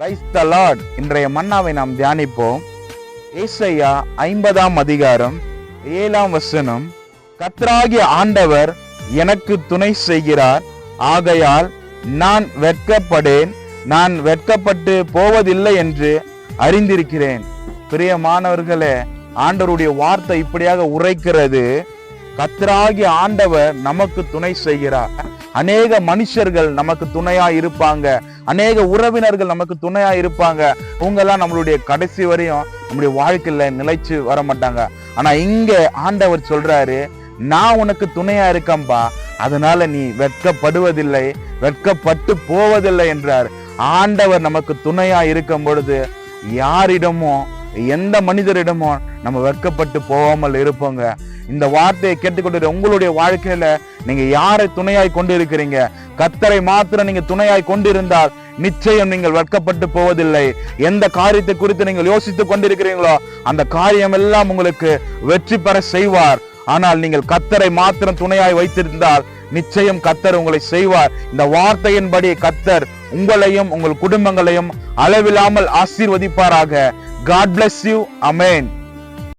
Praise the Lord. இன்றைய மன்னாவை நாம் தியானிப்போம். ஏசாயா 50ஆம் அதிகாரம் 7ஆம் வசனம். கர்த்தராகிய ஆண்டவர் எனக்கு துணை செய்கிறார், ஆகையால் நான் வெட்கப்படேன், நான் வெட்கப்பட்டு போவதில்லை என்று அறிந்திருக்கிறேன். பிரியமானவர்களே, ஆண்டவருடைய வார்த்தை இப்படியாக உரைக்கிறது. கர்த்தராகிய ஆண்டவர் நமக்கு துணை செய்கிறார். அநேக மனுஷர்கள் நமக்கு துணையா இருப்பாங்க, அநேக உறவினர்கள் நமக்கு துணையா இருப்பாங்க. அவங்கெல்லாம் நம்மளுடைய கடைசி வரையும் நம்முடைய வாழ்க்கையில நிலைச்சு வர மாட்டாங்க. ஆனா இங்க ஆண்டவர் சொல்றாரு, நான் உனக்கு துணையா இருக்கம்பா, அதனால நீ வெட்கப்படுவதில்லை, வெட்கப்பட்டு போவதில்லை என்றார். ஆண்டவர் நமக்கு துணையா இருக்கும் பொழுது யாரிடமோ எந்த மனிதரிடமோ நம்ம வெட்கப்பட்டு போகாமல் இருப்போங்க. இந்த வார்த்தையை கேட்டுக்கொண்டு உங்களுடைய வாழ்க்கையில நீங்க யாரை துணையாய் கொண்டு இருக்கிறீங்க? கர்த்தரை மாத்திரம் நீங்க துணையாய் கொண்டிருந்தால் நிச்சயம் நீங்கள் வெட்கப்பட்டு போவதில்லை. எந்த காரியத்தை குறித்து நீங்கள் யோசித்துக் கொண்டிருக்கிறீங்களோ அந்த காரியம் எல்லாம் உங்களுக்கு வெற்றி பெற செய்வார். ஆனால் நீங்கள் கர்த்தரை மாத்திரம் துணையாய் வைத்திருந்தால் நிச்சயம் கர்த்தர் உங்களை செய்வார். இந்த வார்த்தையின்படி கர்த்தர் உங்களையும் உங்கள் குடும்பங்களையும் அளவில்லாமல் ஆசீர்வதிப்பாராக. God bless you. Amen.